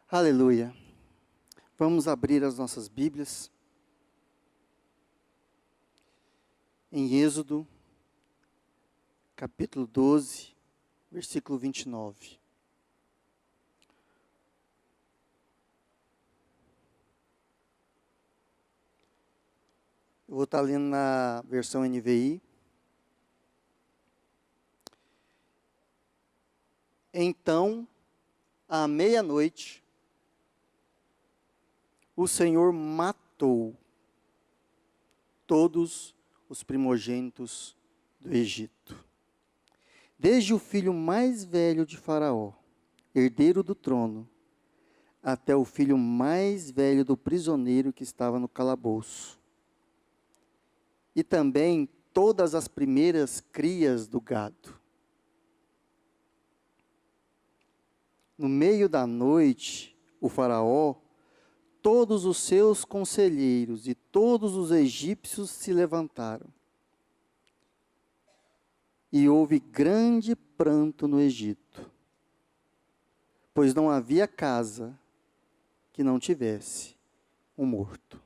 Aleluia. Vamos abrir as nossas Bíblias em Êxodo, capítulo 12, versículo 29. Eu vou estar lendo na versão NVI. Então, à meia-noite, o Senhor matou todos os primogênitos do Egito, desde o filho mais velho de Faraó, herdeiro do trono, até o filho mais velho do prisioneiro que estava no calabouço, e também todas as primeiras crias do gado. No meio da noite, o Faraó, todos os seus conselheiros e todos os egípcios se levantaram. E houve grande pranto no Egito, pois não havia casa que não tivesse um morto.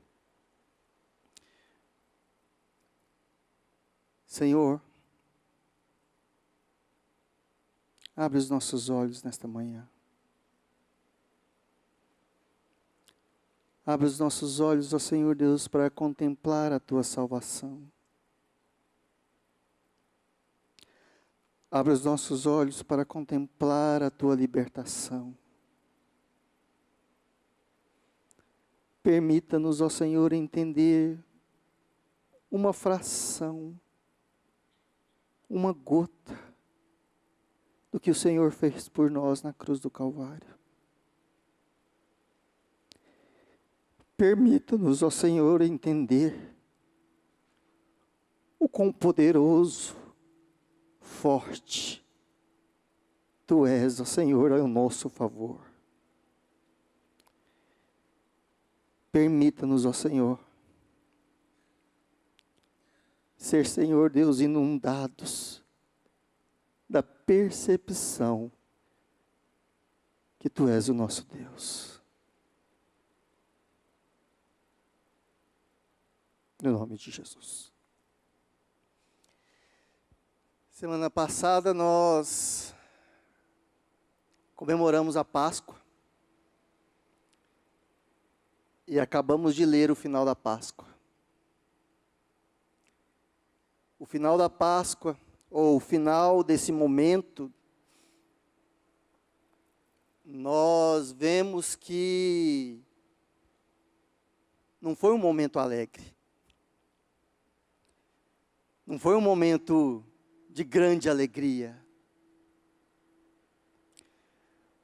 Senhor, abre os nossos olhos nesta manhã. Abre os nossos olhos, ó Senhor Deus, para contemplar a Tua salvação. Abre os nossos olhos para contemplar a Tua libertação. Permita-nos, ó Senhor, entender uma fração, uma gota do que o Senhor fez por nós na cruz do Calvário. Permita-nos, ó Senhor, entender o quão poderoso, forte Tu és, ó Senhor, ao nosso favor. Permita-nos, ó Senhor, ser, Senhor Deus, inundados da percepção que Tu és o nosso Deus. No nome de Jesus. Semana passada nós comemoramos a Páscoa e acabamos de ler o final da Páscoa. O final da Páscoa, ou o final desse momento, nós vemos que não foi um momento alegre. Não foi um momento de grande alegria,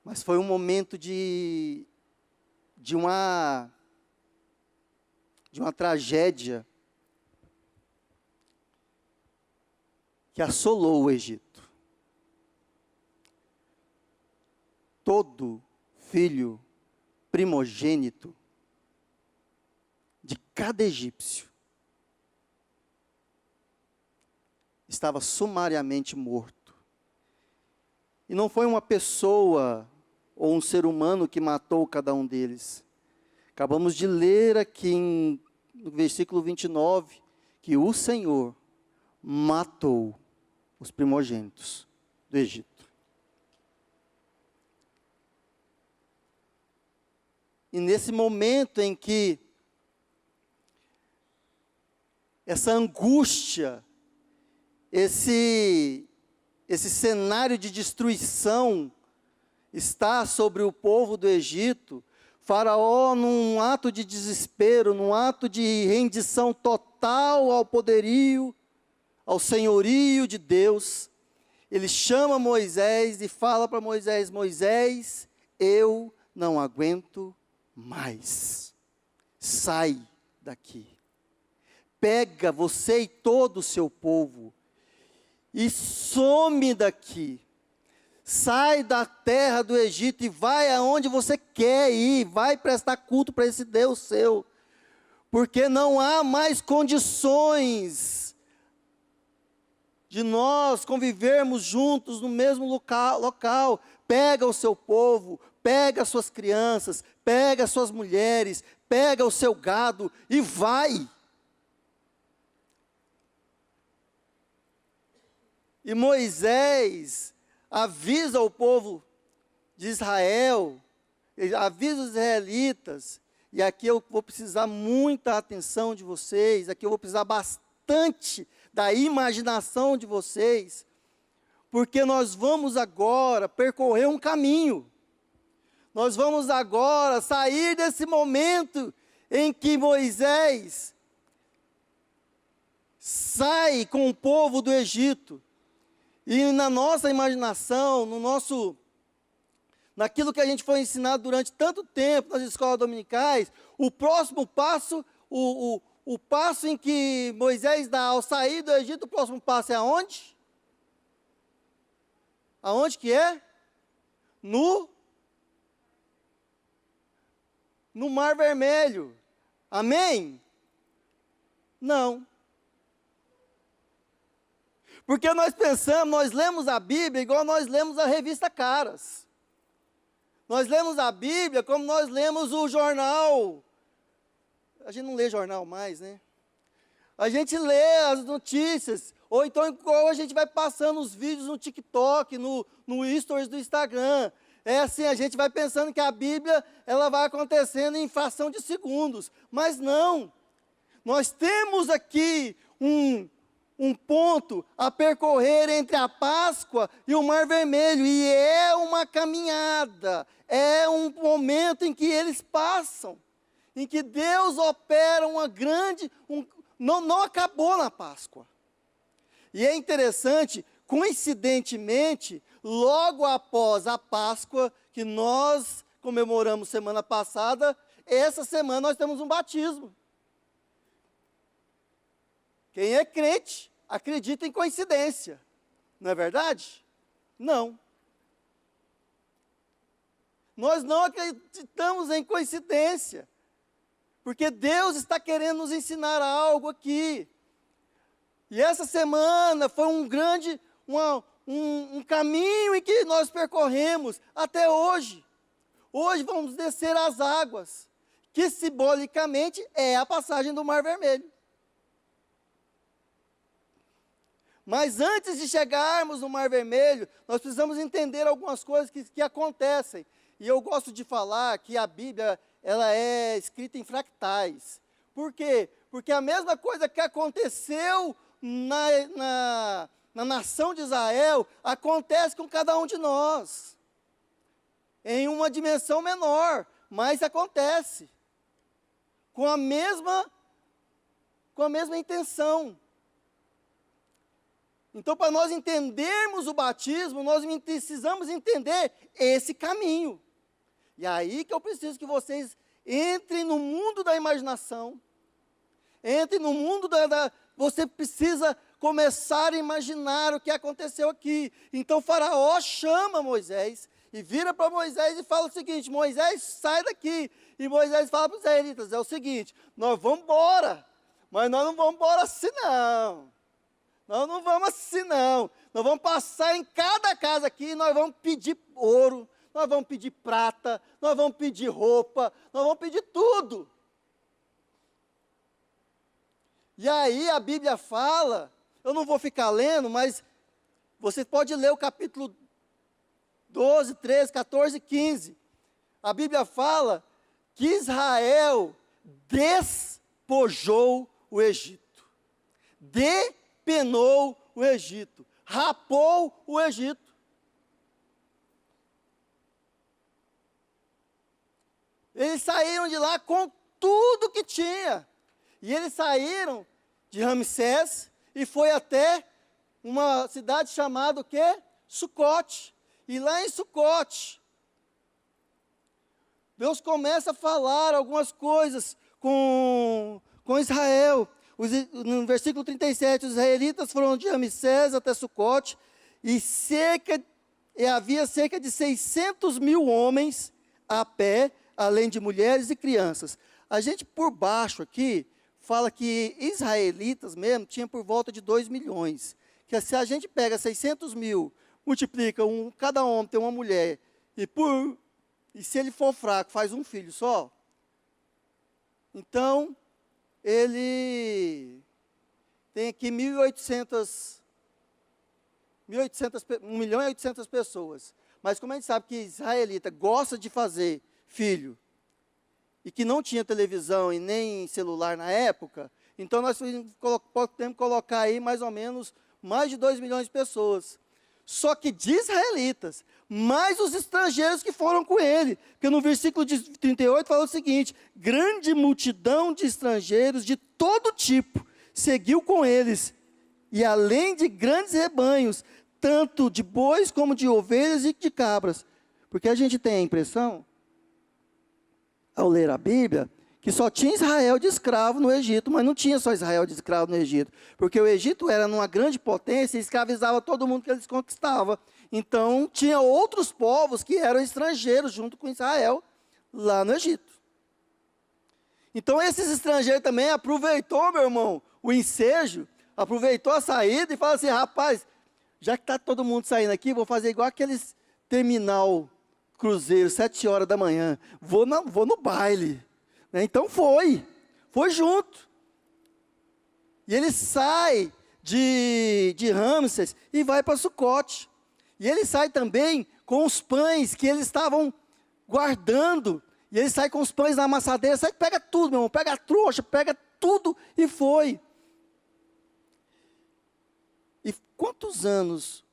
mas foi um momento de uma tragédia que assolou o Egito. Todo filho primogênito de cada egípcio estava sumariamente morto. E não foi uma pessoa ou um ser humano que matou cada um deles. Acabamos de ler aqui no versículo 29, que o Senhor matou os primogênitos do Egito. E nesse momento em que essa angústia, esse cenário de destruição está sobre o povo do Egito, Faraó, num ato de desespero, num ato de rendição total ao poderio, ao senhorio de Deus, ele chama Moisés e fala para Moisés: Moisés, eu não aguento mais, sai daqui, pega você e todo o seu povo, e some daqui, sai da terra do Egito e vai aonde você quer ir, vai prestar culto para esse Deus seu, porque não há mais condições de nós convivermos juntos no mesmo local. Pega o seu povo, pega as suas crianças, pega as suas mulheres, pega o seu gado e vai. E Moisés avisa o povo de Israel, avisa os israelitas, e aqui eu vou precisar muita atenção de vocês, aqui eu vou precisar bastante da imaginação de vocês, porque nós vamos agora percorrer um caminho. Nós vamos agora sair desse momento em que Moisés sai com o povo do Egito. E na nossa imaginação, naquilo que a gente foi ensinado durante tanto tempo nas escolas dominicais, o próximo passo, o passo em que Moisés dá ao sair do Egito, o próximo passo é aonde? Aonde que é? No Mar Vermelho. Amém? Não. Porque nós pensamos, nós lemos a Bíblia igual nós lemos a revista Caras. Nós lemos a Bíblia como nós lemos o jornal. A gente não lê jornal mais, né? A gente lê as notícias, ou então igual a gente vai passando os vídeos no TikTok, no Stories do Instagram. É assim, a gente vai pensando que a Bíblia, ela vai acontecendo em fração de segundos. Mas não. Nós temos aqui um ponto a percorrer entre a Páscoa e o Mar Vermelho, e é uma caminhada, é um momento em que eles passam, em que Deus opera uma grande, não acabou na Páscoa. E é interessante, coincidentemente, logo após a Páscoa, que nós comemoramos semana passada, essa semana nós temos um batismo. Quem é crente acredita em coincidência, não é verdade? Não. Nós não acreditamos em coincidência, porque Deus está querendo nos ensinar algo aqui. E essa semana foi um grande, um caminho em que nós percorremos até hoje. Hoje vamos descer as águas, que simbolicamente é a passagem do Mar Vermelho. Mas antes de chegarmos no Mar Vermelho, nós precisamos entender algumas coisas que acontecem. E eu gosto de falar que a Bíblia, ela é escrita em fractais. Por quê? Porque a mesma coisa que aconteceu na nação de Israel, acontece com cada um de nós. Em uma dimensão menor, mas acontece. Com a mesma intenção. Então, para nós entendermos o batismo, nós precisamos entender esse caminho. E aí que eu preciso que vocês entrem no mundo da imaginação, entrem no mundo você precisa começar a imaginar o que aconteceu aqui. Então, Faraó chama Moisés e vira para Moisés e fala o seguinte: Moisés, sai daqui. E Moisés fala para os israelitas: é o seguinte, nós vamos embora, mas nós não vamos embora assim não. Nós não vamos assim não, nós vamos passar em cada casa aqui, nós vamos pedir ouro, nós vamos pedir prata, nós vamos pedir roupa, nós vamos pedir tudo. E aí a Bíblia fala, eu não vou ficar lendo, mas você pode ler o capítulo 12, 13, 14, 15. A Bíblia fala que Israel despojou o Egito. Penou o Egito, rapou o Egito. Eles saíram de lá com tudo que tinha. E eles saíram de Ramsés e foi até uma cidade chamada o quê? Sucote. E lá em Sucote, Deus começa a falar algumas coisas com Israel. No versículo 37, os israelitas foram de Ramsés até Sucote, e havia cerca de 600 mil homens a pé, além de mulheres e crianças. A gente, por baixo aqui, fala que israelitas mesmo tinha por volta de 2 milhões. Que se a gente pega 600 mil, multiplica, cada homem tem uma mulher, e se ele for fraco, faz um filho só, então ele tem aqui 1.800, 1.800.000 pessoas. Mas como a gente sabe que israelita gosta de fazer filho, e que não tinha televisão e nem celular na época, então nós podemos colocar aí mais ou menos mais de 2 milhões de pessoas. Só que de israelitas, mais os estrangeiros que foram com ele. Porque no versículo 38 fala o seguinte: grande multidão de estrangeiros de todo tipo seguiu com eles, e além de grandes rebanhos, tanto de bois como de ovelhas e de cabras. Porque a gente tem a impressão, ao ler a Bíblia, que só tinha Israel de escravo no Egito, mas não tinha só Israel de escravo no Egito, porque o Egito era numa grande potência e escravizava todo mundo que eles conquistavam. Então, tinha outros povos que eram estrangeiros junto com Israel, lá no Egito. Então, esses estrangeiros também aproveitou, meu irmão, o ensejo, aproveitou a saída e falou assim: rapaz, já que está todo mundo saindo aqui, vou fazer igual aqueles terminal cruzeiro, 7 horas da manhã, vou no baile. Então foi junto. E ele sai de Ramsés e vai para Sucote. E ele sai também com os pães que eles estavam guardando. E ele sai com os pães na amassadeira, sai, pega tudo, meu irmão, pega a trouxa, pega tudo e foi. E quantos anos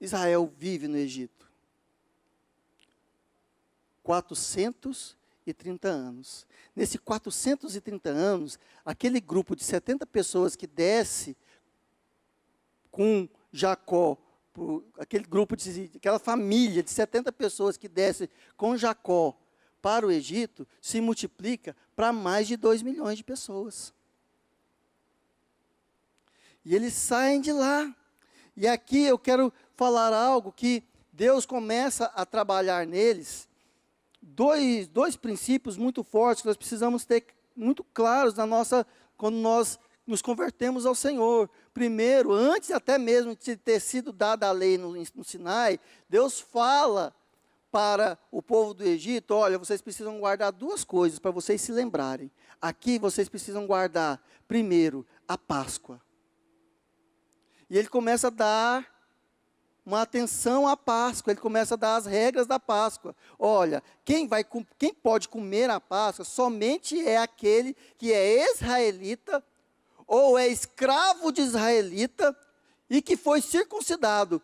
Israel vive no Egito? 430 anos. Nesses 430 anos, aquele grupo de 70 pessoas que desce com Jacó, aquela família de 70 pessoas que desce com Jacó para o Egito, se multiplica para mais de 2 milhões de pessoas. E eles saem de lá. E aqui eu quero falar algo que Deus começa a trabalhar neles. Dois princípios muito fortes que nós precisamos ter muito claros quando nós nos convertemos ao Senhor. Primeiro, antes até mesmo de ter sido dada a lei no Sinai, Deus fala para o povo do Egito: olha, vocês precisam guardar 2 coisas para vocês se lembrarem. Aqui vocês precisam guardar, primeiro, a Páscoa. E ele começa a dar uma atenção à Páscoa, ele começa a dar as regras da Páscoa. Olha, quem pode comer a Páscoa somente é aquele que é israelita, ou é escravo de israelita, e que foi circuncidado.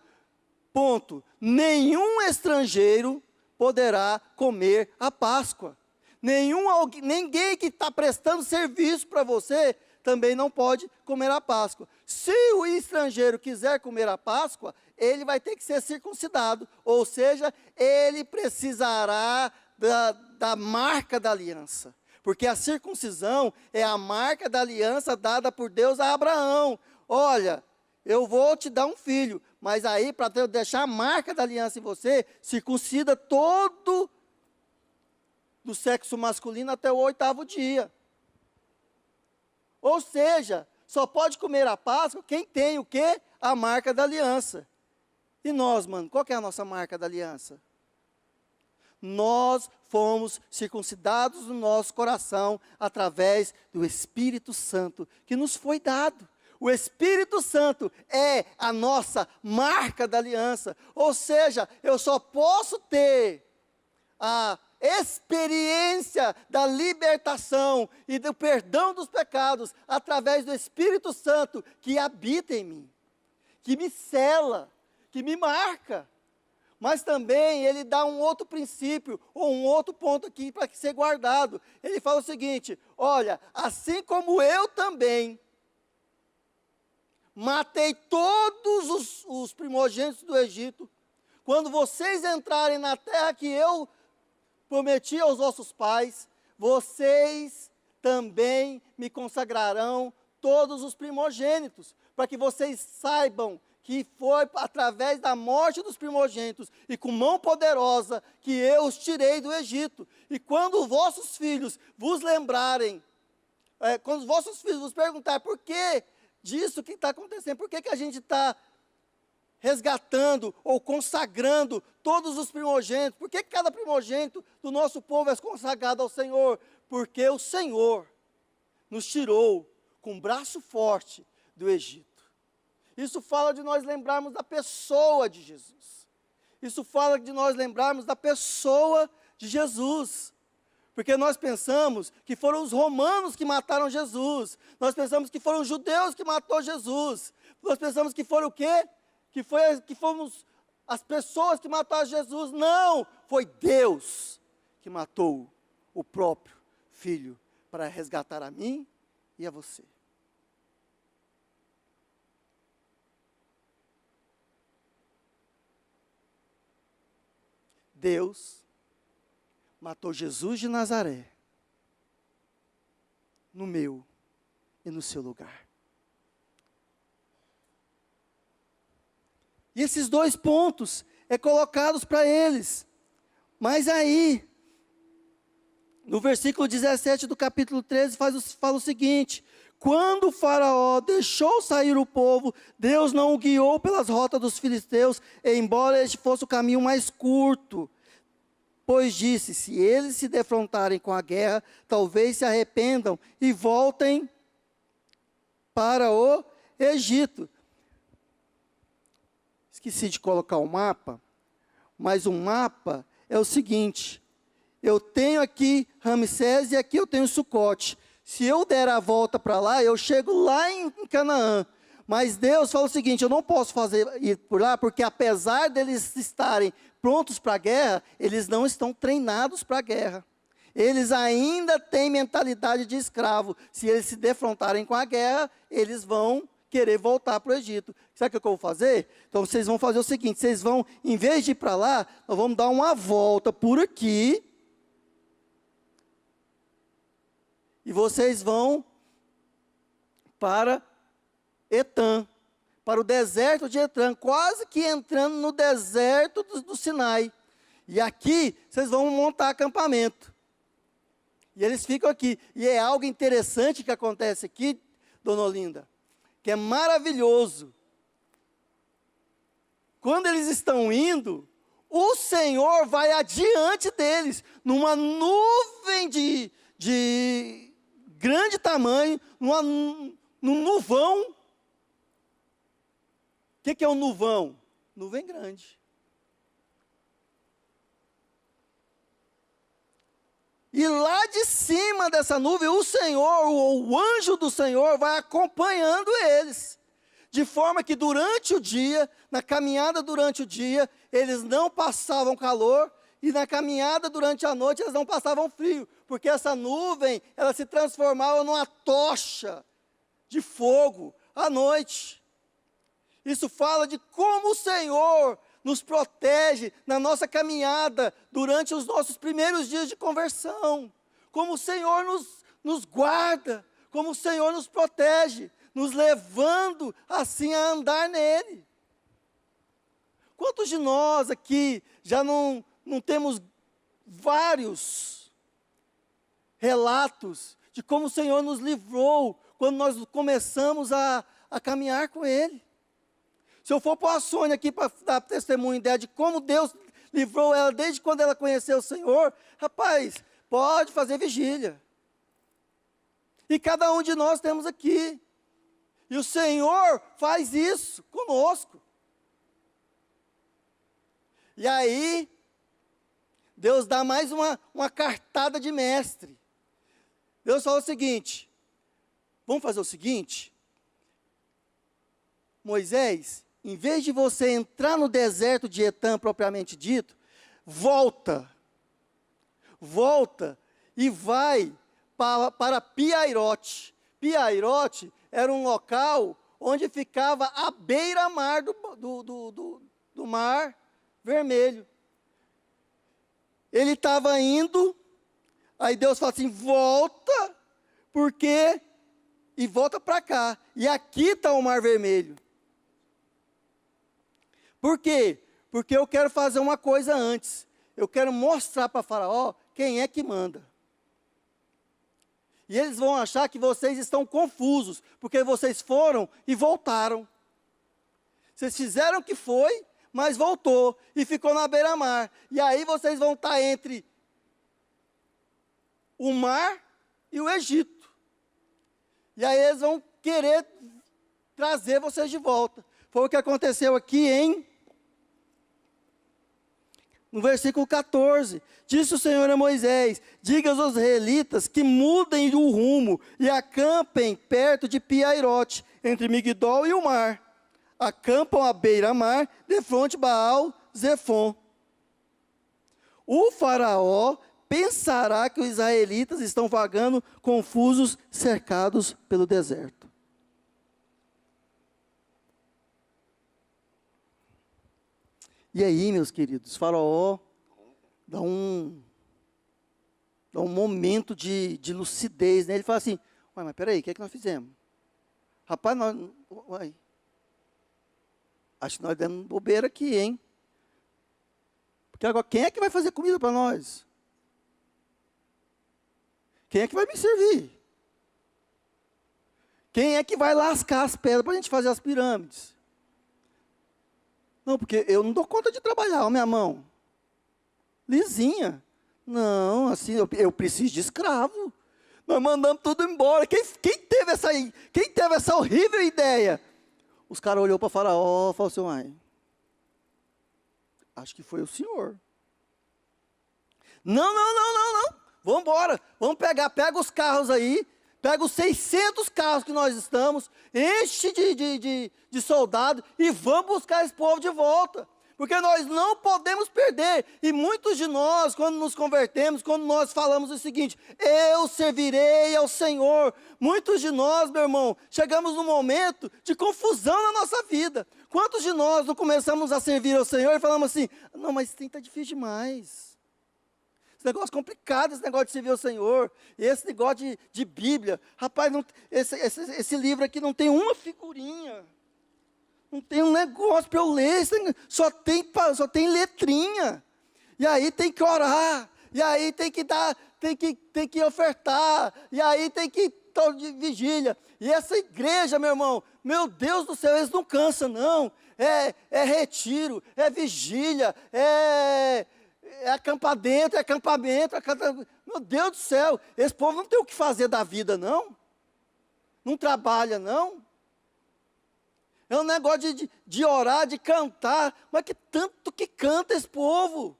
Ponto. Nenhum estrangeiro poderá comer a Páscoa. Ninguém que está prestando serviço para você também não pode comer a Páscoa. Se o estrangeiro quiser comer a Páscoa, ele vai ter que ser circuncidado, ou seja, ele precisará da marca da aliança, porque a circuncisão é a marca da aliança dada por Deus a Abraão. Olha, eu vou te dar um filho, mas aí para deixar a marca da aliança em você, circuncida todo do sexo masculino até o 8º dia. Ou seja, só pode comer a Páscoa quem tem o quê? A marca da aliança. E nós, mano, qual que é a nossa marca da aliança? Nós fomos circuncidados no nosso coração através do Espírito Santo que nos foi dado. O Espírito Santo é a nossa marca da aliança. Ou seja, eu só posso ter a experiência da libertação e do perdão dos pecados através do Espírito Santo que habita em mim, que me sela, que me marca. Mas também ele dá um outro princípio, ou um outro ponto aqui para ser guardado. Ele fala o seguinte: olha, assim como eu também matei todos os primogênitos do Egito, quando vocês entrarem na terra que eu prometi aos vossos pais, vocês também me consagrarão todos os primogênitos, para que vocês saibam que foi através da morte dos primogênitos e com mão poderosa que eu os tirei do Egito. E quando os vossos filhos vos lembrarem, quando os vossos filhos vos perguntarem por que disso que está acontecendo, por que a gente está resgatando ou consagrando todos os primogênitos. Por que cada primogênito do nosso povo é consagrado ao Senhor? Porque o Senhor nos tirou com um braço forte do Egito. Isso fala de nós lembrarmos da pessoa de Jesus. Isso fala de nós lembrarmos da pessoa de Jesus. Porque nós pensamos que foram os romanos que mataram Jesus. Nós pensamos que foram os judeus que matou Jesus. Nós pensamos que foram o quê? Que fomos as pessoas que mataram Jesus. Não, foi Deus que matou o próprio Filho para resgatar a mim e a você. Deus matou Jesus de Nazaré no meu e no seu lugar. E esses dois pontos é colocados para eles. Mas aí, no versículo 17 do capítulo 13, fala o seguinte: quando o faraó deixou sair o povo, Deus não o guiou pelas rotas dos filisteus, embora este fosse o caminho mais curto. Pois disse, se eles se defrontarem com a guerra, talvez se arrependam e voltem para o Egito. Esqueci de colocar o mapa, mas o mapa é o seguinte: eu tenho aqui Ramsés e aqui eu tenho Sucote. Se eu der a volta para lá, eu chego lá em Canaã. Mas Deus fala o seguinte: eu não posso ir por lá, porque apesar deles estarem prontos para a guerra, eles não estão treinados para a guerra. Eles ainda têm mentalidade de escravo. Se eles se defrontarem com a guerra, eles vão querer voltar para o Egito. Sabe o que eu vou fazer? Então vocês vão fazer o seguinte: vocês vão, em vez de ir para lá, nós vamos dar uma volta por aqui. E vocês vão para Etã, para o deserto de Etã, quase que entrando no deserto do Sinai. E aqui vocês vão montar acampamento. E eles ficam aqui. E é algo interessante que acontece aqui, dona Olinda, que é maravilhoso. Quando eles estão indo, o Senhor vai adiante deles, numa nuvem de grande tamanho, num nuvão. O que é um nuvão? Nuvem grande. E lá de cima dessa nuvem, o Senhor, o anjo do Senhor, vai acompanhando eles. De forma que durante o dia, na caminhada durante o dia, eles não passavam calor, e na caminhada durante a noite, eles não passavam frio. Porque essa nuvem, ela se transformava numa tocha de fogo à noite. Isso fala de como o Senhor nos protege na nossa caminhada durante os nossos primeiros dias de conversão. Como o Senhor nos guarda, como o Senhor nos protege, nos levando assim a andar nele. Quantos de nós aqui já não temos vários relatos de como o Senhor nos livrou quando nós começamos a caminhar com Ele? Se eu for pôr a Sônia aqui para dar testemunho dela de como Deus livrou ela desde quando ela conheceu o Senhor, rapaz, pode fazer vigília. E cada um de nós temos aqui. E o Senhor faz isso conosco. E aí, Deus dá mais uma cartada de mestre. Deus fala o seguinte: vamos fazer o seguinte, Moisés, em vez de você entrar no deserto de Etã, propriamente dito, volta e vai para Piairote. Piairote era um local onde ficava à beira-mar do Mar Vermelho. Ele estava indo, aí Deus fala assim: volta, e volta para cá. E aqui está o Mar Vermelho. Por quê? Porque eu quero fazer uma coisa antes. Eu quero mostrar para Faraó quem é que manda. E eles vão achar que vocês estão confusos, porque vocês foram e voltaram. Vocês fizeram o que foi, mas voltou e ficou na beira-mar. E aí vocês vão estar entre o mar e o Egito. E aí eles vão querer trazer vocês de volta. Foi o que aconteceu aqui no versículo 14. Disse o Senhor a Moisés: diga aos israelitas que mudem o rumo e acampem perto de Pi-Hairote, entre Migdol e o mar. Acampam à beira-mar, defronte Baal-Zefon. O faraó pensará que os israelitas estão vagando confusos, cercados pelo deserto. E aí, meus queridos, Faraó dá um momento de lucidez, né? Ele fala assim: ué, mas peraí, o que é que nós fizemos? Rapaz, acho que nós demos bobeira aqui, hein? Porque agora, quem é que vai fazer comida para nós? Quem é que vai me servir? Quem é que vai lascar as pedras para a gente fazer as pirâmides? Não, porque eu não dou conta de trabalhar, ó, minha mão. Lisinha. Não, assim, eu preciso de escravo. Nós mandamos tudo embora. Quem teve essa horrível ideia? Os caras olhou para Faraó e falaram assim: mãe, acho que foi o senhor. Não. Vamos embora. Vamos pega os carros aí. Pega os 600 carros que nós estamos, enche de soldados e vamos buscar esse povo de volta. Porque nós não podemos perder. E muitos de nós, quando nos convertemos, quando nós falamos o seguinte: eu servirei ao Senhor. Muitos de nós, meu irmão, chegamos num momento de confusão na nossa vida. Quantos de nós não começamos a servir ao Senhor e falamos assim: não, mas isso está difícil demais. Esse negócio complicado, esse negócio de servir ao Senhor, esse negócio de Bíblia. Rapaz, esse livro aqui não tem uma figurinha, não tem um negócio para eu ler, só tem letrinha. E aí tem que orar, e aí tem que dar, tem que ofertar, e aí tem que estar de vigília. E essa igreja, meu irmão, meu Deus do céu, eles não cansam, não. É retiro, é vigília, é acampamento, Meu Deus do céu, esse povo não tem o que fazer da vida, não. Não trabalha, não. É um negócio de orar, de cantar, mas que tanto que canta esse povo.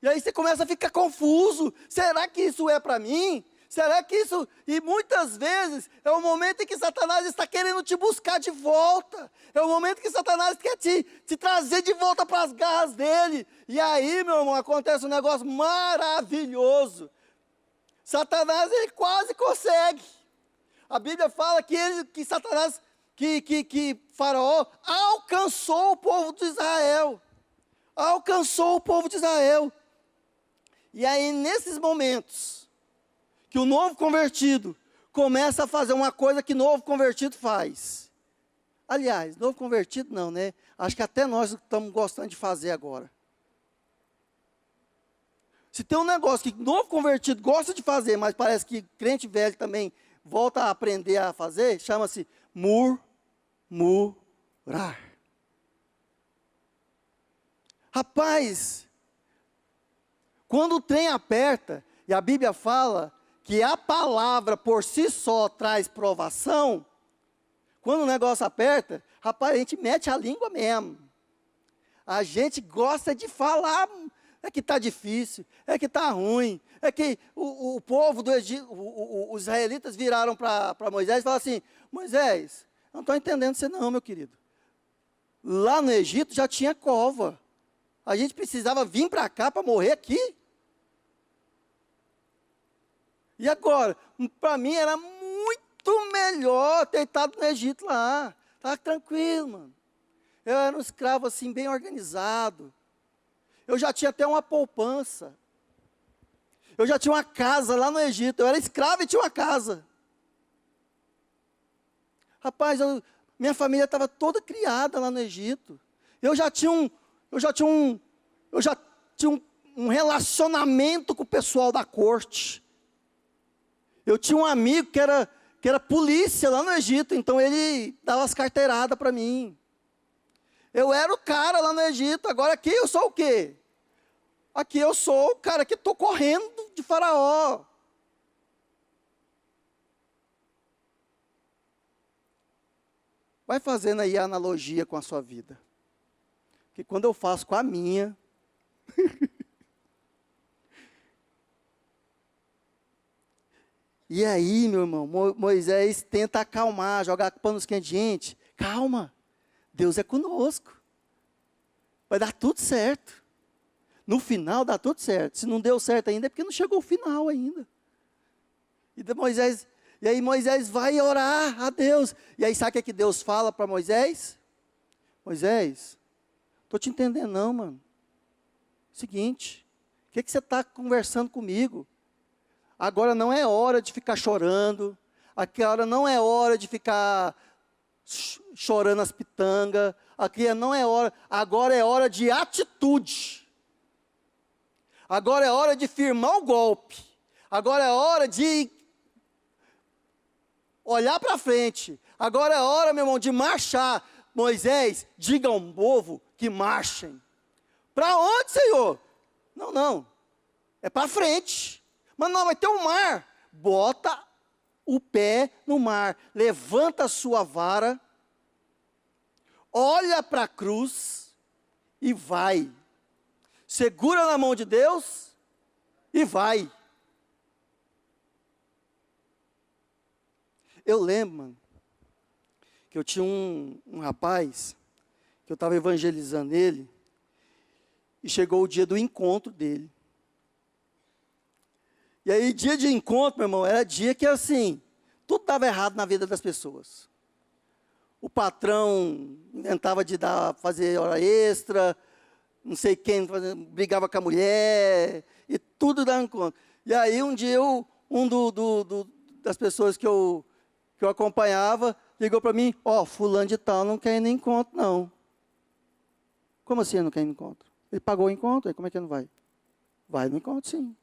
E aí você começa a ficar confuso. Será que isso é para mim? Será que isso... E muitas vezes é o momento em que Satanás está querendo te buscar de volta. É o momento que Satanás quer te trazer de volta para as garras dele. E aí, meu irmão, acontece um negócio maravilhoso. Satanás, ele quase consegue. A Bíblia fala que Satanás, que Faraó alcançou o povo de Israel. Alcançou o povo de Israel. E aí, nesses momentos que o novo convertido começa a fazer uma coisa que novo convertido faz. Aliás, novo convertido não, né? Acho que até nós estamos gostando de fazer agora. Se tem um negócio que novo convertido gosta de fazer, mas parece que crente velho também volta a aprender a fazer, chama-se murmurar. Rapaz, quando o trem aperta, e a Bíblia fala que a palavra por si só traz provação, quando o negócio aperta, rapaz, a gente mete a língua mesmo. A gente gosta de falar, é que está difícil, é que está ruim, é que o povo do Egito, os israelitas viraram para Moisés e falaram assim: Moisés, não estou entendendo você não, meu querido. Lá no Egito já tinha cova, a gente precisava vir para cá para morrer aqui. E agora, para mim era muito melhor ter estado no Egito lá. Estava tranquilo, mano. Eu era um escravo assim, bem organizado. Eu já tinha até uma poupança. Eu já tinha uma casa lá no Egito. Eu era escravo e tinha uma casa. Rapaz, minha família estava toda criada lá no Egito. Eu já tinha um relacionamento com o pessoal da corte. Eu tinha um amigo que era polícia lá no Egito, então ele dava as carteiradas para mim. Eu era o cara lá no Egito, agora aqui eu sou o quê? Aqui eu sou o cara que estou correndo de Faraó. Vai fazendo aí a analogia com a sua vida. Que quando eu faço com a minha, e aí, meu irmão, Moisés tenta acalmar, jogar panos quentes. Gente, calma, Deus é conosco. Vai dar tudo certo. No final dá tudo certo. Se não deu certo ainda é porque não chegou o final ainda. E aí Moisés vai orar a Deus. E aí sabe o que, é que Deus fala para Moisés? Moisés, estou te entendendo não, mano. Seguinte, o que você está conversando comigo? Agora não é hora de ficar chorando. Agora não é hora de ficar chorando as pitangas. Aqui não é hora. Agora é hora de atitude. Agora é hora de firmar o golpe. Agora é hora de olhar para frente. Agora é hora, meu irmão, de marchar. Moisés, diga ao povo que marchem. Para onde, Senhor? Não. É para frente. Mas não, vai ter um mar. Bota o pé no mar. Levanta a sua vara. Olha para a cruz e vai. Segura na mão de Deus e vai. Eu lembro, mano, que eu tinha um rapaz, que eu estava evangelizando ele, e chegou o dia do encontro dele. E aí, dia de encontro, meu irmão, era dia que, assim, tudo estava errado na vida das pessoas. O patrão inventava de fazer hora extra, não sei quem, brigava com a mulher, e tudo dava encontro. E aí, um dia, das pessoas que eu acompanhava, ligou para mim, fulano de tal não quer ir no encontro, não. Como assim não quer ir no encontro? Ele pagou o encontro, aí como é que não vai? Vai no encontro, sim.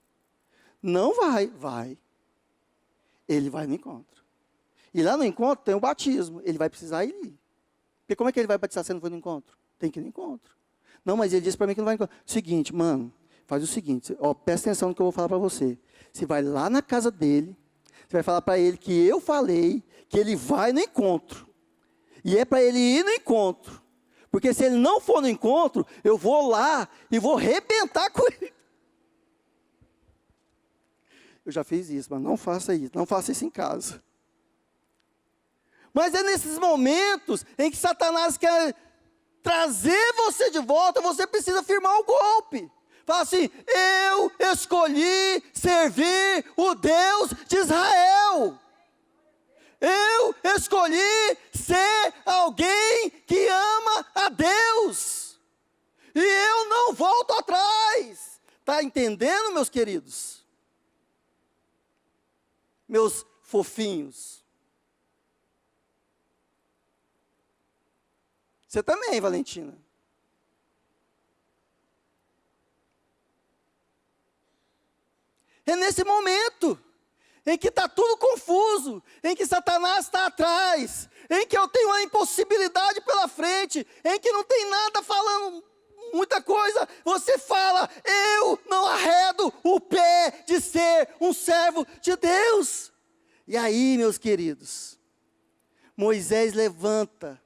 Não vai, vai. Ele vai no encontro. E lá no encontro tem o batismo, ele vai precisar ir. Porque como é que ele vai batizar se não for no encontro? Tem que ir no encontro. Não, mas ele disse para mim que não vai no encontro. Seguinte, mano, faz o seguinte, presta atenção no que eu vou falar para você. Você vai lá na casa dele, você vai falar para ele que eu falei que ele vai no encontro. E é para ele ir no encontro. Porque se ele não for no encontro, eu vou lá e vou arrebentar com ele. Eu já fiz isso, mas não faça isso. Não faça isso em casa. Mas é nesses momentos em que Satanás quer trazer você de volta, você precisa firmar o golpe. Fala assim, eu escolhi servir o Deus de Israel. Eu escolhi ser alguém que ama a Deus. E eu não volto atrás. Está entendendo, meus queridos? Meus fofinhos. Você também, Valentina. É nesse momento em que está tudo confuso, em que Satanás está atrás, em que eu tenho uma impossibilidade pela frente, em que não tem nada falando muita coisa, você fala, eu não arredo o pé de ser um servo de Deus. E aí, meus queridos, Moisés levanta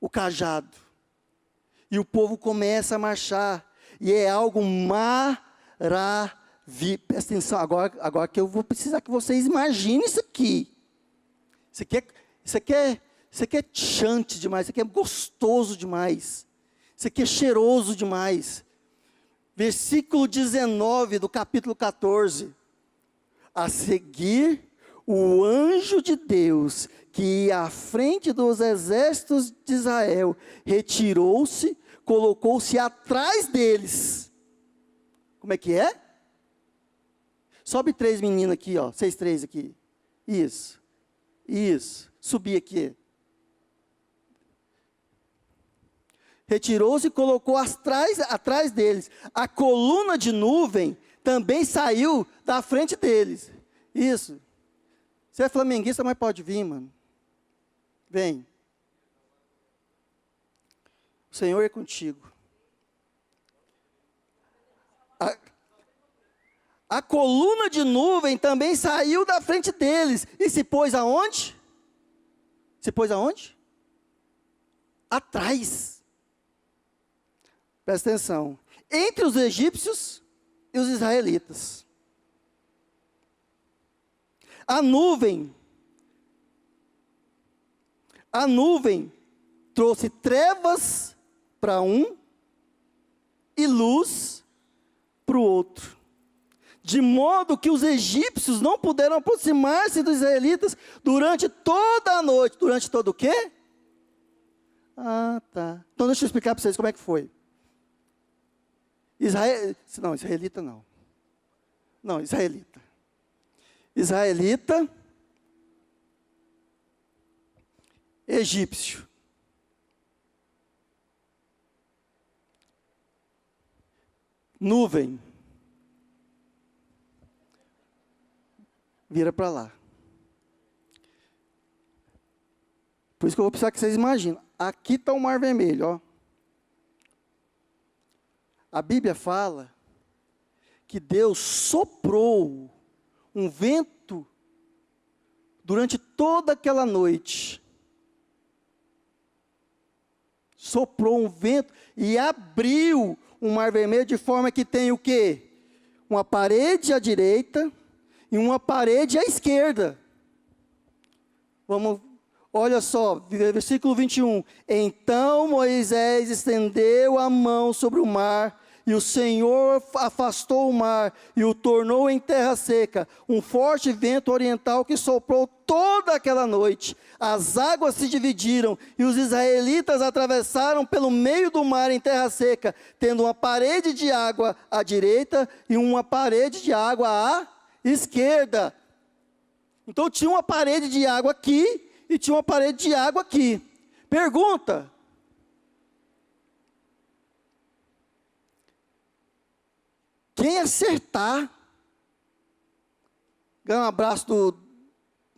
o cajado, e o povo começa a marchar, e é algo maravilhoso. Presta atenção, agora que eu vou precisar que vocês imaginem isso aqui. Isso aqui é chante demais, isso aqui é gostoso demais. Isso aqui é cheiroso demais. Versículo 19 do capítulo 14. A seguir, o anjo de Deus, que ia à frente dos exércitos de Israel, retirou-se, colocou-se atrás deles. Como é que é? Sobe 3 meninas aqui, 6, 3 aqui. Isso. Subi aqui. Retirou-se e colocou atrás deles. A coluna de nuvem também saiu da frente deles. Isso. Você é flamenguista, mas pode vir, mano. Vem. O Senhor é contigo. A coluna de nuvem também saiu da frente deles e se pôs aonde? Se pôs aonde? Atrás. Presta atenção. Entre os egípcios e os israelitas. A nuvem trouxe trevas para um e luz para o outro. De modo que os egípcios não puderam aproximar-se dos israelitas durante toda a noite. Durante todo o quê? Ah, tá. Então deixa eu explicar para vocês como é que foi. Israelita não. Não, israelita. Israelita, egípcio. Nuvem. Vira para lá. Por isso que eu vou precisar que vocês imaginem. Aqui está o Mar Vermelho, ó. A Bíblia fala que Deus soprou um vento durante toda aquela noite. Soprou um vento e abriu o Mar Vermelho de forma que tem o quê? Uma parede à direita e uma parede à esquerda. Olha só, versículo 21. Então Moisés estendeu a mão sobre o mar, e o Senhor afastou o mar, e o tornou em terra seca. Um forte vento oriental que soprou toda aquela noite. As águas se dividiram, e os israelitas atravessaram pelo meio do mar em terra seca, tendo uma parede de água à direita e uma parede de água à esquerda. Então tinha uma parede de água aqui e tinha uma parede de água aqui. Pergunta: quem acertar ganha um abraço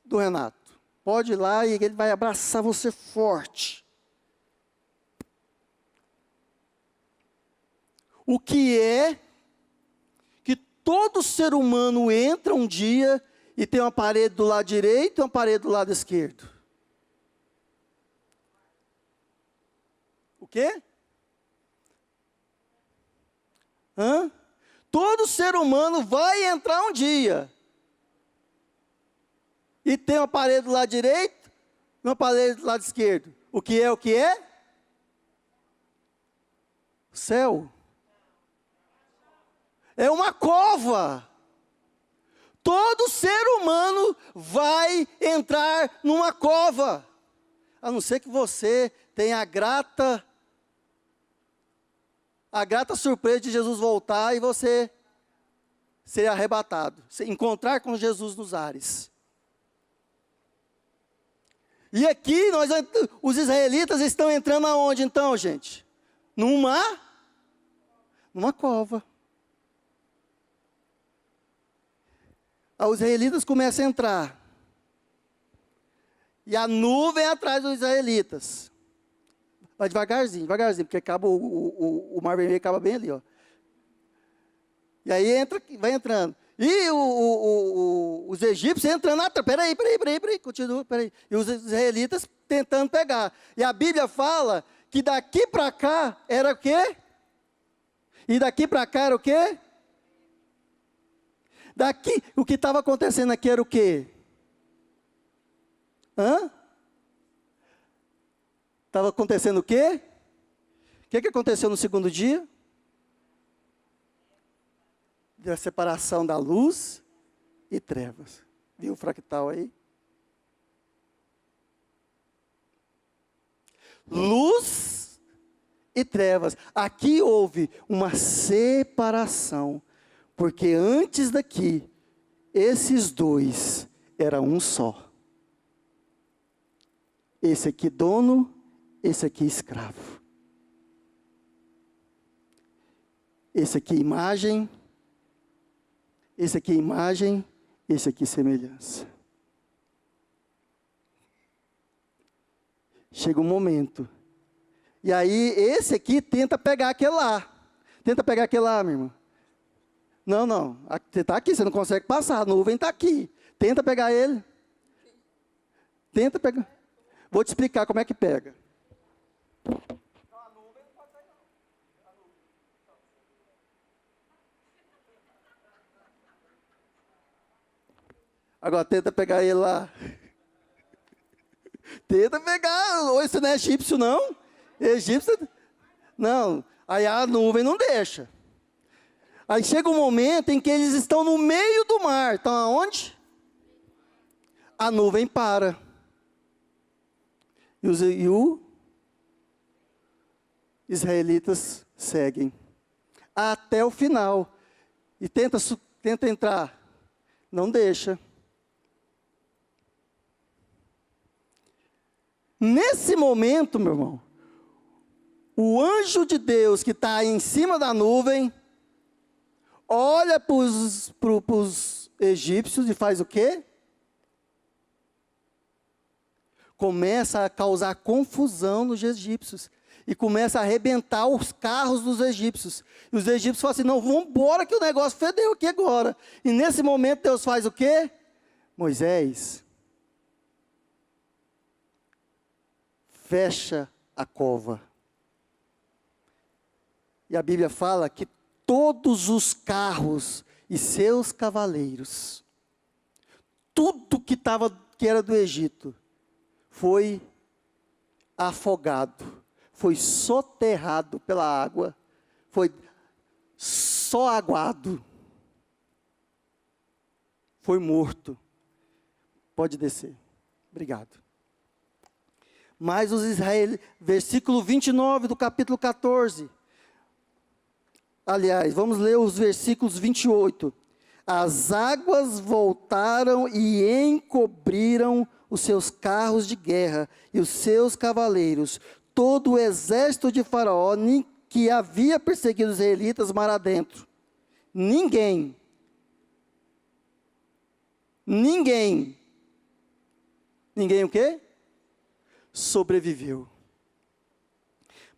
do Renato. Pode ir lá e ele vai abraçar você forte. O que é que todo ser humano entra um dia e tem uma parede do lado direito e uma parede do lado esquerdo? O quê? Todo ser humano vai entrar um dia e tem uma parede do lado direito e uma parede do lado esquerdo. O que é o que é? O céu. É uma cova. Todo ser humano vai entrar numa cova. A não ser que você tenha a grata surpresa de Jesus voltar e você ser arrebatado, se encontrar com Jesus nos ares. E aqui os israelitas estão entrando aonde então, gente? Numa cova. Os israelitas começam a entrar. E a nuvem atrás dos israelitas. Vai devagarzinho, porque acaba o Mar Vermelho acaba bem ali, ó. E aí vai entrando. E os egípcios entrando atrás. Peraí, continua, peraí. E os israelitas tentando pegar. E a Bíblia fala que daqui para cá era o quê? E daqui para cá era o quê? Daqui, o que estava acontecendo aqui era o quê? Estava acontecendo o quê? O que aconteceu no segundo dia? Da separação da luz e trevas. Viu o fractal aí? Luz e trevas. Aqui houve uma separação. Porque antes daqui, esses dois eram um só. Esse aqui dono, esse aqui escravo. Esse aqui imagem, esse aqui semelhança. Chega um momento E aí, esse aqui tenta pegar aquele lá. Tenta pegar aquele lá, minha irmã. Não, não. Você está aqui, você não consegue passar. A nuvem está aqui. Tenta pegar ele. Tenta pegar. Vou te explicar como é que pega. Agora tenta pegar ele lá. Tenta pegar. Oi, você não é egípcio, não? Egípcio? Não. Aí a nuvem não deixa. Aí chega um momento em que eles estão no meio do mar. Estão aonde? A nuvem para. E os israelitas seguem. Até o final. E tenta entrar. Não deixa. Nesse momento, meu irmão, o anjo de Deus que está em cima da nuvem, olha para os egípcios e faz o quê? Começa a causar confusão nos egípcios. E começa a arrebentar os carros dos egípcios. E os egípcios falam assim, não, vamos embora que o negócio fedeu aqui agora. E nesse momento Deus faz o quê? Moisés, fecha a cova. E a Bíblia fala que todos os carros e seus cavaleiros, tudo que era do Egito, foi afogado, foi soterrado pela água, foi só aguado, foi morto. Pode descer. Obrigado. Mas os israelitas, versículo 29 do capítulo 14. Aliás, vamos ler os versículos 28. As águas voltaram e encobriram os seus carros de guerra e os seus cavaleiros. Todo o exército de Faraó que havia perseguido os israelitas mar adentro. Ninguém o quê? Sobreviveu.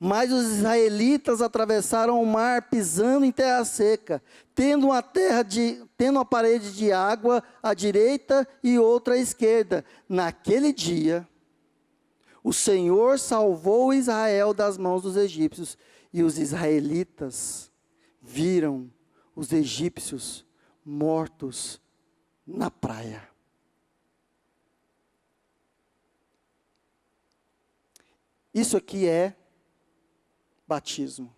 Mas os israelitas atravessaram o mar pisando em terra seca, tendo uma parede de água à direita e outra à esquerda. Naquele dia, o Senhor salvou Israel das mãos dos egípcios, e os israelitas viram os egípcios mortos na praia. Isso aqui é batismo.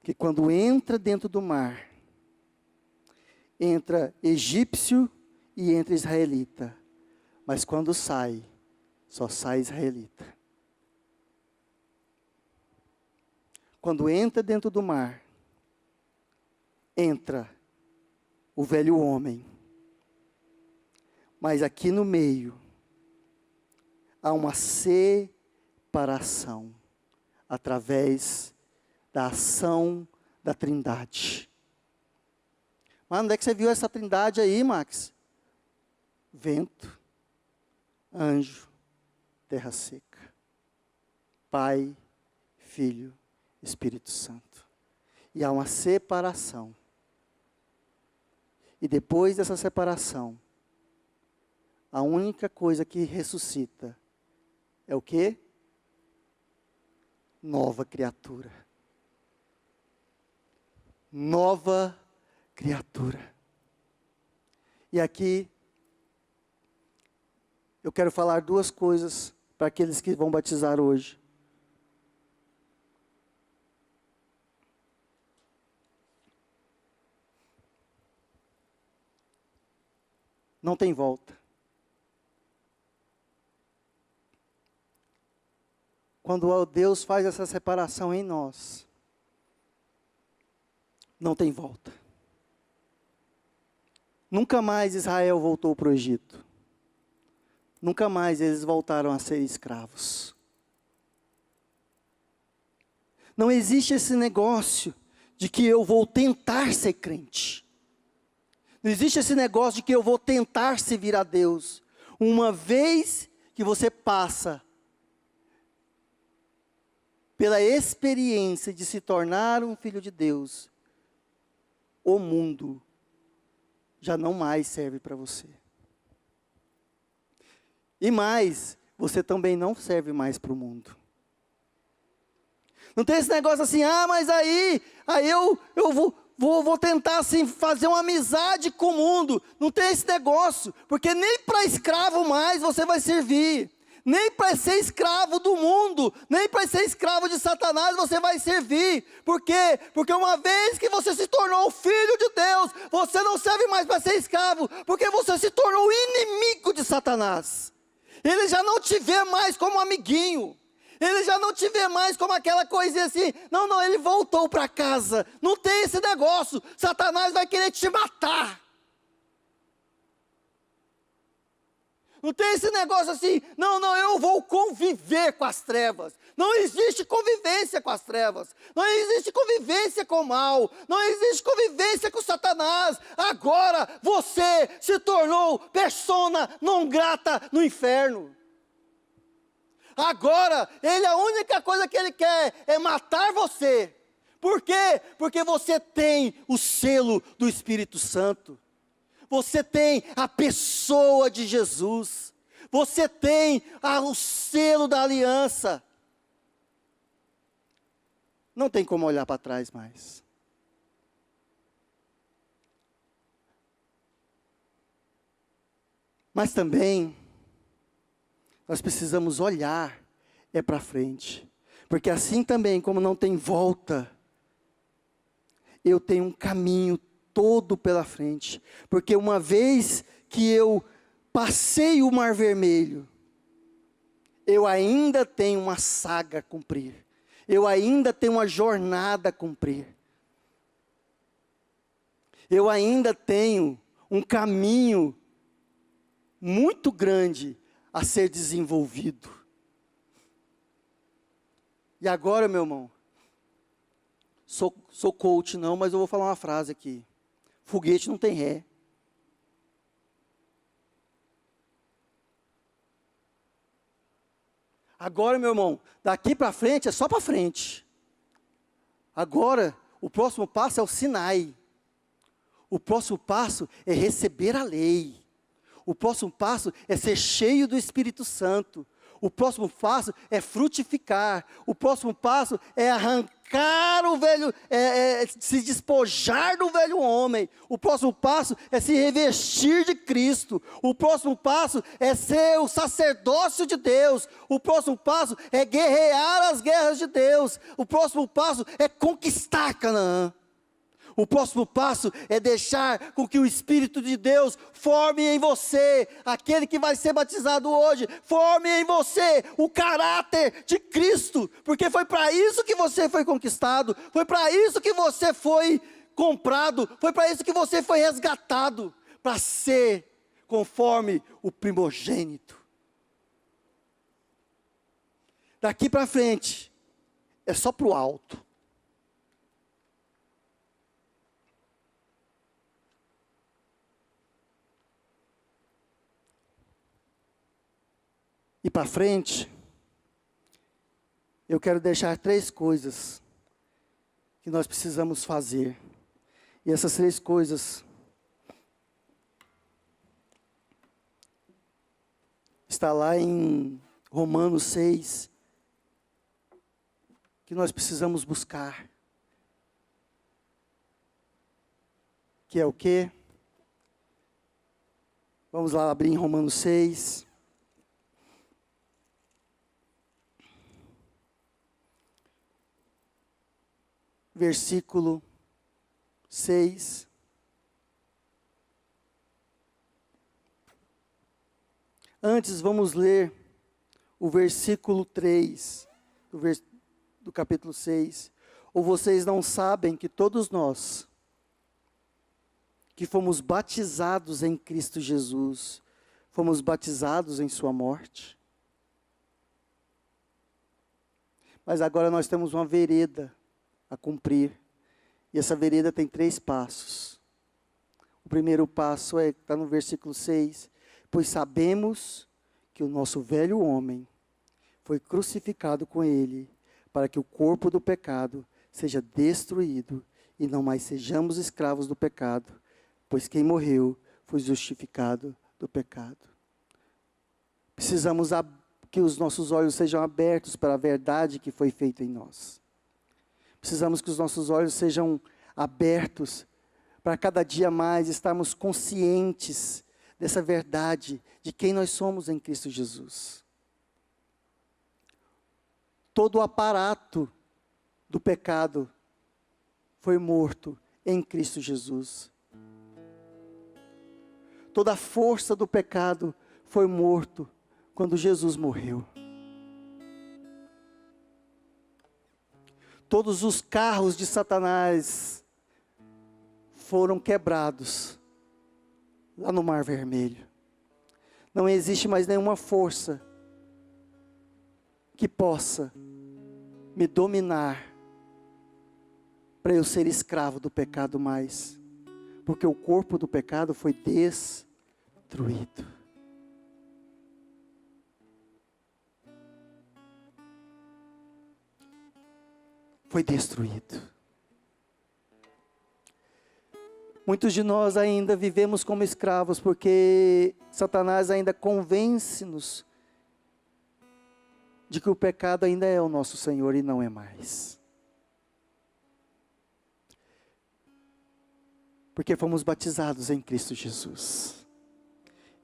Que quando entra dentro do mar, entra egípcio e entra israelita. Mas quando sai, só sai israelita. Quando entra dentro do mar, entra o velho homem. Mas aqui no meio, há uma separação através da ação da Trindade. Mas onde é que você viu essa Trindade aí, Max? Vento, anjo, terra seca. Pai, Filho, Espírito Santo. E há uma separação. E depois dessa separação, a única coisa que ressuscita é o quê? Nova criatura. Nova criatura. E aqui, eu quero falar duas coisas para aqueles que vão batizar hoje. Não tem volta. Quando Deus faz essa separação em nós, não tem volta. Nunca mais Israel voltou para o Egito. Nunca mais eles voltaram a ser escravos. Não existe esse negócio de que eu vou tentar ser crente. Não existe esse negócio de que eu vou tentar servir a Deus. Uma vez que você passa pela experiência de se tornar um filho de Deus, o mundo já não mais serve para você. E mais, você também não serve mais para o mundo. Não tem esse negócio assim, mas aí eu vou tentar assim, fazer uma amizade com o mundo. Não tem esse negócio, porque nem para escravo mais você vai servir. Nem para ser escravo do mundo, nem para ser escravo de Satanás você vai servir. Por quê? Porque uma vez que você se tornou filho de Deus, você não serve mais para ser escravo, porque você se tornou inimigo de Satanás. Ele já não te vê mais como amiguinho. Ele já não te vê mais como aquela coisinha assim. Não, ele voltou para casa. Não tem esse negócio. Satanás vai querer te matar. Não tem esse negócio assim, não, eu vou conviver com as trevas. Não existe convivência com as trevas. Não existe convivência com o mal. Não existe convivência com Satanás. Agora você se tornou persona non grata no inferno. Agora, a única coisa que ele quer é matar você. Por quê? Porque você tem o selo do Espírito Santo. Você tem a pessoa de Jesus. Você tem o selo da aliança. Não tem como olhar para trás mais. Mas também, nós precisamos olhar para frente. Porque assim também, como não tem volta, eu tenho um caminho todo pela frente, porque uma vez que eu passei o Mar Vermelho, eu ainda tenho uma saga a cumprir, eu ainda tenho uma jornada a cumprir, eu ainda tenho um caminho muito grande a ser desenvolvido. E agora, meu irmão, sou coach não, mas eu vou falar uma frase aqui. Foguete não tem ré. Agora, meu irmão, daqui para frente é só para frente. Agora, o próximo passo é o Sinai. O próximo passo é receber a lei. O próximo passo é ser cheio do Espírito Santo. O próximo passo é frutificar. O próximo passo é arrancar o velho, se despojar do velho homem. O próximo passo é se revestir de Cristo. O próximo passo é ser o sacerdócio de Deus. O próximo passo é guerrear as guerras de Deus. O próximo passo é conquistar Canaã. O próximo passo é deixar com que o Espírito de Deus forme em você, aquele que vai ser batizado hoje, forme em você o caráter de Cristo, porque foi para isso que você foi conquistado, foi para isso que você foi comprado, foi para isso que você foi resgatado, para ser conforme o primogênito. Daqui para frente, é só para o alto. E para frente, eu quero deixar 3 coisas que nós precisamos fazer. E essas 3 coisas está lá em Romanos 6, que nós precisamos buscar. Que é o quê? Vamos lá abrir em Romanos 6. Versículo 6. Antes vamos ler o versículo 3 do capítulo 6. Ou vocês não sabem que todos nós, que fomos batizados em Cristo Jesus, fomos batizados em sua morte? Mas agora nós temos uma vereda a cumprir. E essa vereda tem 3 passos. O primeiro passo está no versículo 6. Pois sabemos que o nosso velho homem foi crucificado com ele, para que o corpo do pecado seja destruído e não mais sejamos escravos do pecado, pois quem morreu foi justificado do pecado. Precisamos que os nossos olhos sejam abertos para a verdade que foi feita em nós. Precisamos que os nossos olhos sejam abertos para cada dia mais estarmos conscientes dessa verdade de quem nós somos em Cristo Jesus. Todo o aparato do pecado foi morto em Cristo Jesus. Toda a força do pecado foi morto quando Jesus morreu. Todos os carros de Satanás foram quebrados lá no Mar Vermelho. Não existe mais nenhuma força que possa me dominar para eu ser escravo do pecado mais, porque o corpo do pecado foi destruído. Foi destruído. Muitos de nós ainda vivemos como escravos, porque Satanás ainda convence-nos de que o pecado ainda é o nosso Senhor e não é mais. Porque fomos batizados em Cristo Jesus.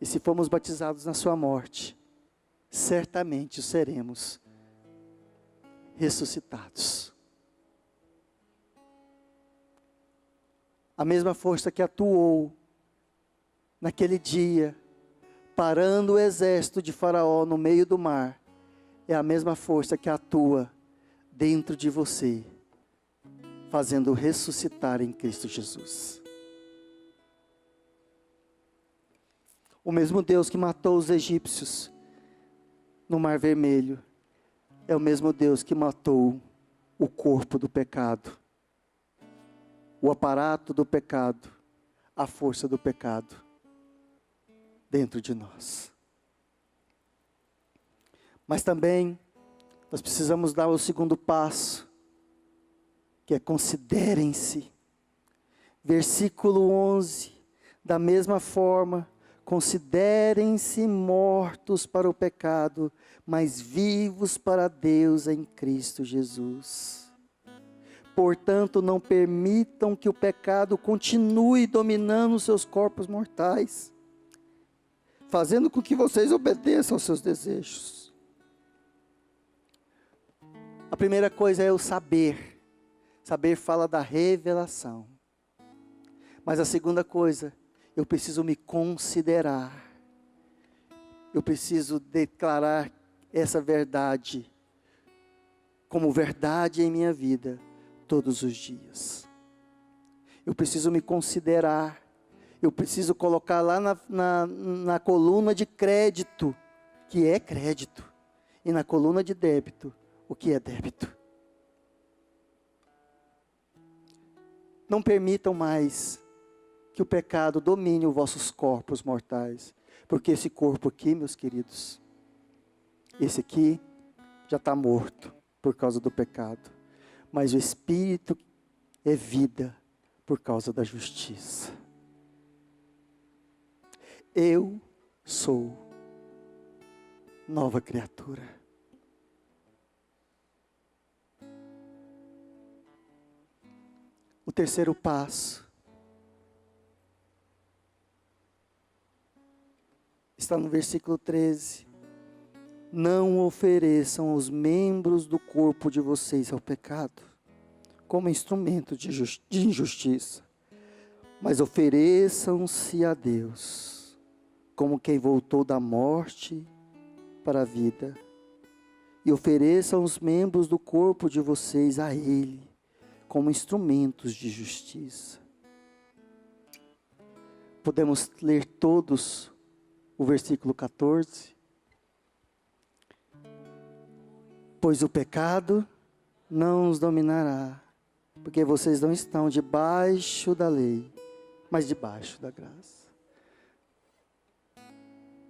E se fomos batizados na sua morte, certamente seremos ressuscitados. A mesma força que atuou naquele dia, parando o exército de Faraó no meio do mar, é a mesma força que atua dentro de você, fazendo ressuscitar em Cristo Jesus. O mesmo Deus que matou os egípcios no Mar Vermelho, é o mesmo Deus que matou o corpo do pecado, o aparato do pecado, a força do pecado dentro de nós. Mas também nós precisamos dar o segundo passo, que é considerem-se. Versículo 11, da mesma forma, considerem-se mortos para o pecado, mas vivos para Deus em Cristo Jesus. Portanto, não permitam que o pecado continue dominando os seus corpos mortais, fazendo com que vocês obedeçam aos seus desejos. A primeira coisa é o saber. Saber fala da revelação. Mas a segunda coisa, eu preciso me considerar. Eu preciso declarar essa verdade como verdade em minha vida todos os dias. Eu preciso me considerar. Eu preciso colocar lá na coluna de crédito, que é crédito, e na coluna de débito, o que é débito. Não permitam mais que o pecado domine os vossos corpos mortais, porque esse corpo aqui, meus queridos, esse aqui já está morto por causa do pecado, mas o espírito é vida por causa da justiça. Eu sou nova criatura. O terceiro passo está no versículo 13. Não ofereçam os membros do corpo de vocês ao pecado, como instrumento de injustiça, mas ofereçam-se a Deus, como quem voltou da morte para a vida, e ofereçam os membros do corpo de vocês a Ele, como instrumentos de justiça. Podemos ler todos o versículo 14. Pois o pecado não os dominará, porque vocês não estão debaixo da lei, mas debaixo da graça.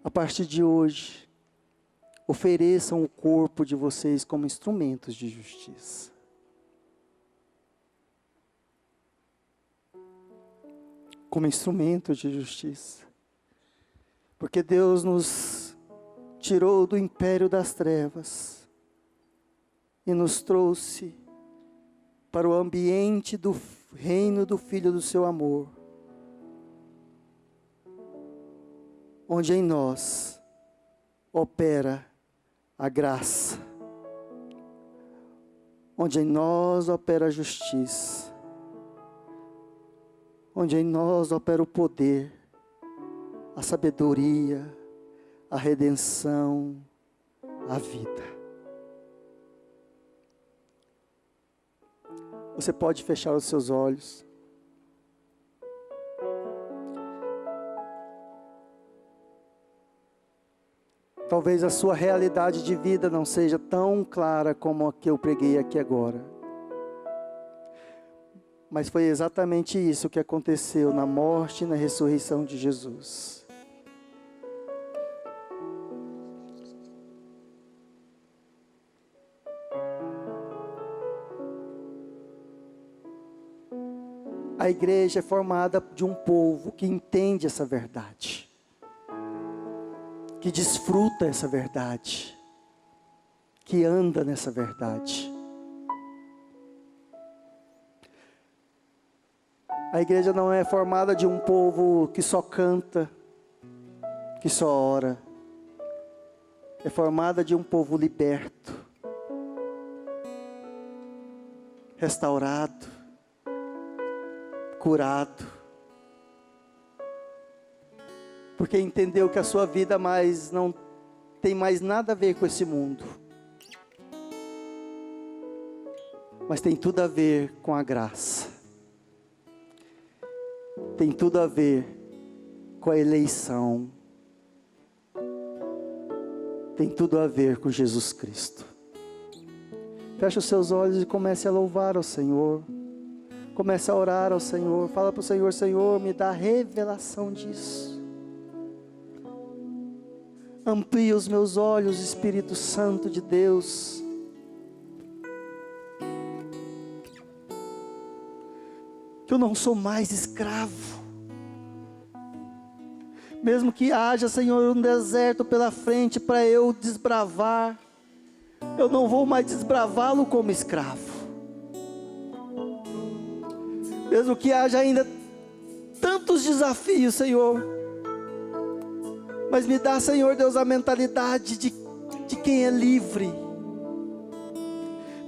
A partir de hoje, Ofereçam o corpo de vocês como instrumentos de justiça. Como instrumentos de justiça. Porque Deus nos tirou do império das trevas e nos trouxe para o ambiente do reino do Filho do seu amor, onde em nós opera a graça, onde em nós opera a justiça, onde em nós opera o poder, a sabedoria, a redenção, a vida. Você pode fechar os seus olhos. Talvez a sua realidade de vida não seja tão clara como a que eu preguei aqui agora. Mas foi exatamente isso que aconteceu na morte e na ressurreição de Jesus. A igreja é formada de um povo que entende essa verdade, que desfruta essa verdade, que anda nessa verdade. A igreja não é formada de um povo que só canta, que só ora. É formada de um povo liberto, restaurado, curado. Porque entendeu que a sua vida não tem mais nada a ver com esse mundo. Mas tem tudo a ver com a graça. Tem tudo a ver com a eleição. Tem tudo a ver com Jesus Cristo. Feche os seus olhos e comece a louvar ao Senhor. Comece a orar ao Senhor. Fala para o Senhor: Senhor, me dá revelação disso. Amplia os meus olhos, Espírito Santo de Deus. Que eu não sou mais escravo. Mesmo que haja, Senhor, um deserto pela frente para eu desbravar, eu não vou mais desbravá-lo como escravo. Mesmo que haja ainda tantos desafios, Senhor, mas me dá, Senhor Deus, a mentalidade de quem é livre.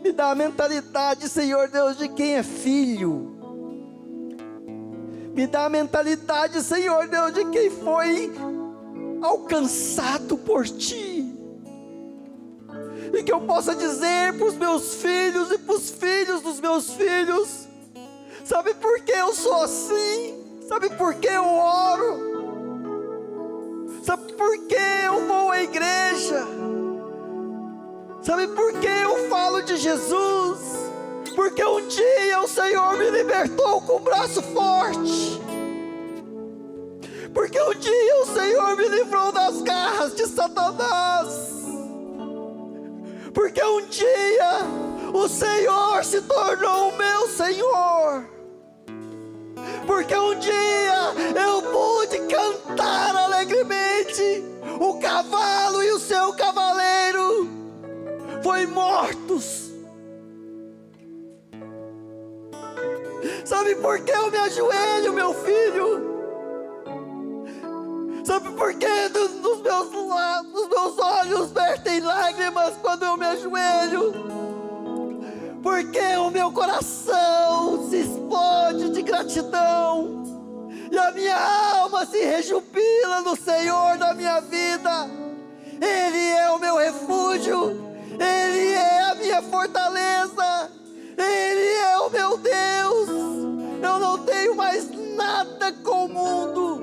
Me dá a mentalidade, Senhor Deus, de quem é filho. Me dá a mentalidade, Senhor Deus, de quem foi alcançado por Ti. E que eu possa dizer para os meus filhos e para os filhos dos meus filhos: sabe por que eu sou assim? Sabe por que eu oro? Sabe por que eu vou à igreja? Sabe por que eu falo de Jesus? Porque um dia o Senhor me libertou com o braço forte. Porque um dia o Senhor me livrou das garras de Satanás. Porque um dia o Senhor se tornou o meu Senhor. Porque um dia eu pude cantar alegremente. O cavalo e o seu cavaleiro foram mortos. Sabe por que eu me ajoelho, meu filho? Sabe por que dos meus olhos vertem lágrimas quando eu me ajoelho? Porque o meu coração se explode de gratidão, e a minha alma se rejubila no Senhor da minha vida. Ele é o meu refúgio, Ele é a minha fortaleza, Ele é o meu Deus. Eu não tenho mais nada com o mundo,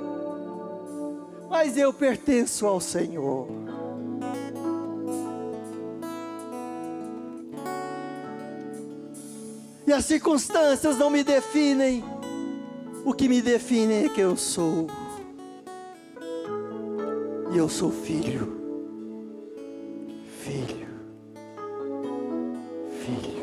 mas eu pertenço ao Senhor. E as circunstâncias não me definem. O que me define é que eu sou. E eu sou filho. filho, filho.